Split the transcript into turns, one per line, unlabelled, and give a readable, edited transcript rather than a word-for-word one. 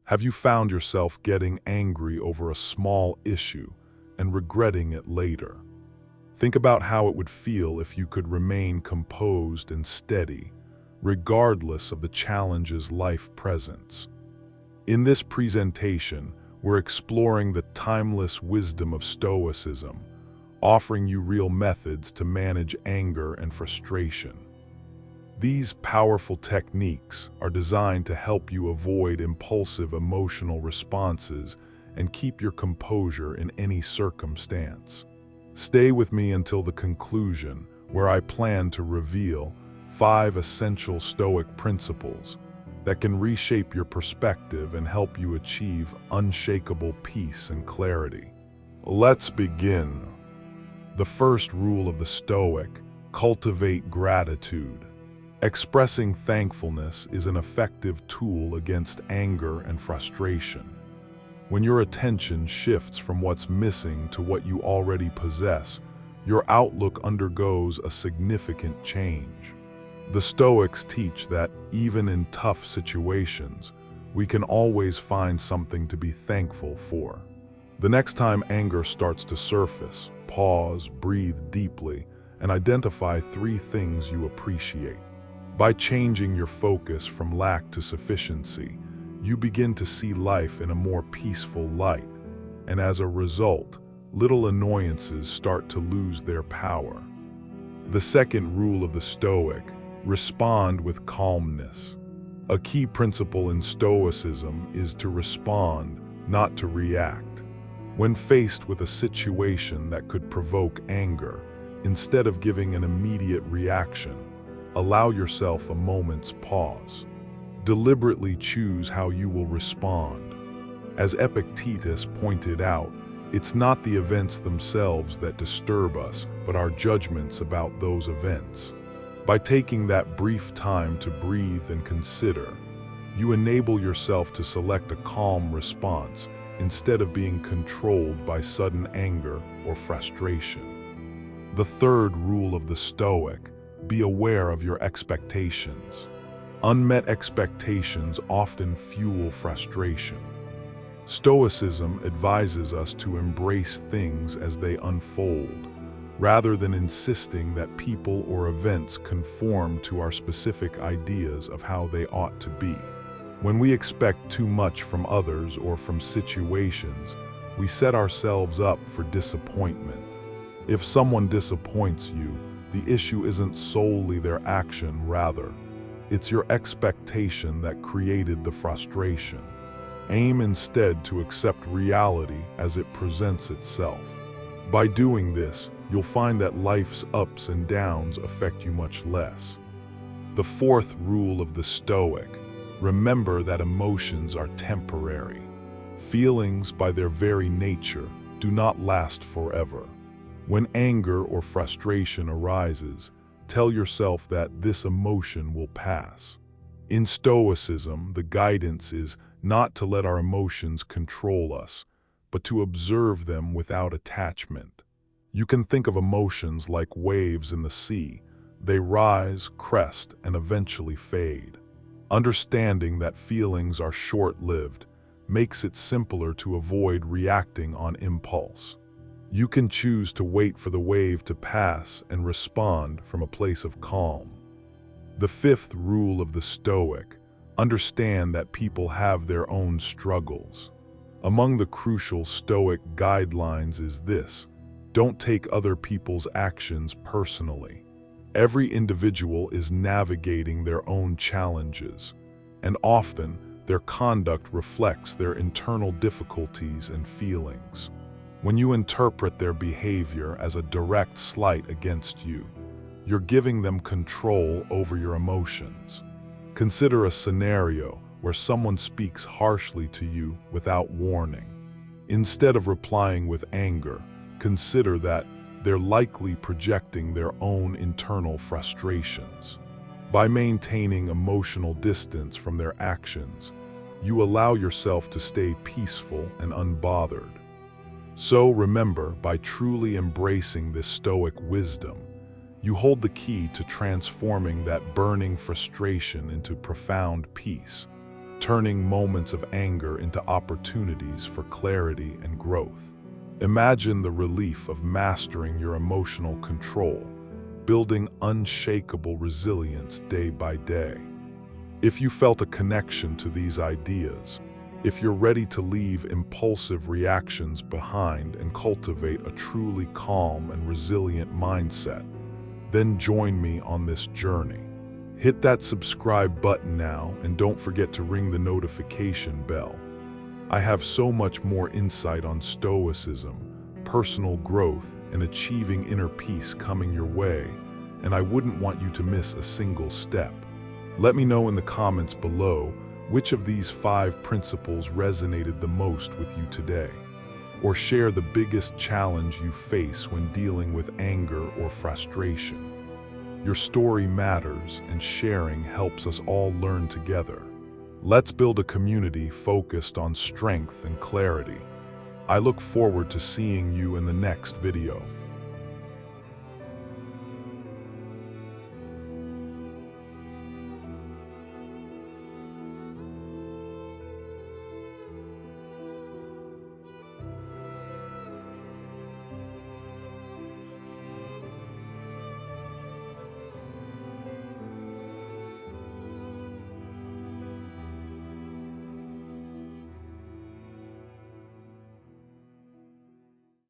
Have you found yourself getting angry over a small issue and regretting it later? Think about how it would feel if you could remain composed and steady, regardless of the challenges life presents. In this presentation, we're exploring the timeless wisdom of Stoicism, offering you real methods to manage anger and frustration. These powerful techniques are designed to help you avoid impulsive emotional responses and keep your composure in any circumstance. Stay with me until the conclusion, where I plan to reveal 5 essential Stoic principles that can reshape your perspective and help you achieve unshakable peace and clarity. Let's begin. The first rule of the Stoic: cultivate gratitude. Expressing thankfulness is an effective tool against anger and frustration. When your attention shifts from what's missing to what you already possess, your outlook undergoes a significant change. The Stoics teach that, even in tough situations, we can always find something to be thankful for. The next time anger starts to surface, pause, breathe deeply, and identify 3 things you appreciate. By changing your focus from lack to sufficiency, you begin to see life in a more peaceful light, and as a result, little annoyances start to lose their power. The second rule of the Stoic: respond with calmness. A key principle in Stoicism is to respond, not to react. When faced with a situation that could provoke anger, instead of giving an immediate reaction, allow yourself a moment's pause. Deliberately choose how you will respond. As Epictetus pointed out, it's not the events themselves that disturb us, but our judgments about those events. By taking that brief time to breathe and consider, you enable yourself to select a calm response instead of being controlled by sudden anger or frustration. The third rule of the Stoic: be aware of your expectations. Unmet expectations often fuel frustration. Stoicism advises us to embrace things as they unfold, rather than insisting that people or events conform to our specific ideas of how they ought to be. When we expect too much from others or from situations, we set ourselves up for disappointment. If someone disappoints you, the issue isn't solely their action, rather, it's your expectation that created the frustration. Aim instead to accept reality as it presents itself. By doing this, you'll find that life's ups and downs affect you much less. The fourth rule of the Stoic: remember that emotions are temporary. Feelings, by their very nature, do not last forever. When anger or frustration arises, tell yourself that this emotion will pass. In Stoicism, the guidance is not to let our emotions control us, but to observe them without attachment. You can think of emotions like waves in the sea. They rise, crest, and eventually fade. Understanding that feelings are short-lived makes it simpler to avoid reacting on impulse. You can choose to wait for the wave to pass and respond from a place of calm. The fifth rule of the Stoic: understand that people have their own struggles. Among the crucial Stoic guidelines is this: don't take other people's actions personally. Every individual is navigating their own challenges, and often their conduct reflects their internal difficulties and feelings. When you interpret their behavior as a direct slight against you, you're giving them control over your emotions. Consider a scenario where someone speaks harshly to you without warning. Instead of replying with anger, consider that they're likely projecting their own internal frustrations. By maintaining emotional distance from their actions, you allow yourself to stay peaceful and unbothered. So remember, by truly embracing this Stoic wisdom, you hold the key to transforming that burning frustration into profound peace. turning moments of anger into opportunities for clarity and growth. Imagine the relief of mastering your emotional control, building unshakable resilience day by day. If you felt a connection to these ideas, if you're ready to leave impulsive reactions behind and cultivate a truly calm and resilient mindset, then join me on this journey. Hit that subscribe button now and don't forget to ring the notification bell. I have so much more insight on Stoicism, personal growth, and achieving inner peace coming your way, and I wouldn't want you to miss a single step. Let me know in the comments below which of these 5 principles resonated the most with you today, or share the biggest challenge you face when dealing with anger or frustration. Your story matters, and sharing helps us all learn together. Let's build a community focused on strength and clarity. I look forward to seeing you in the next video.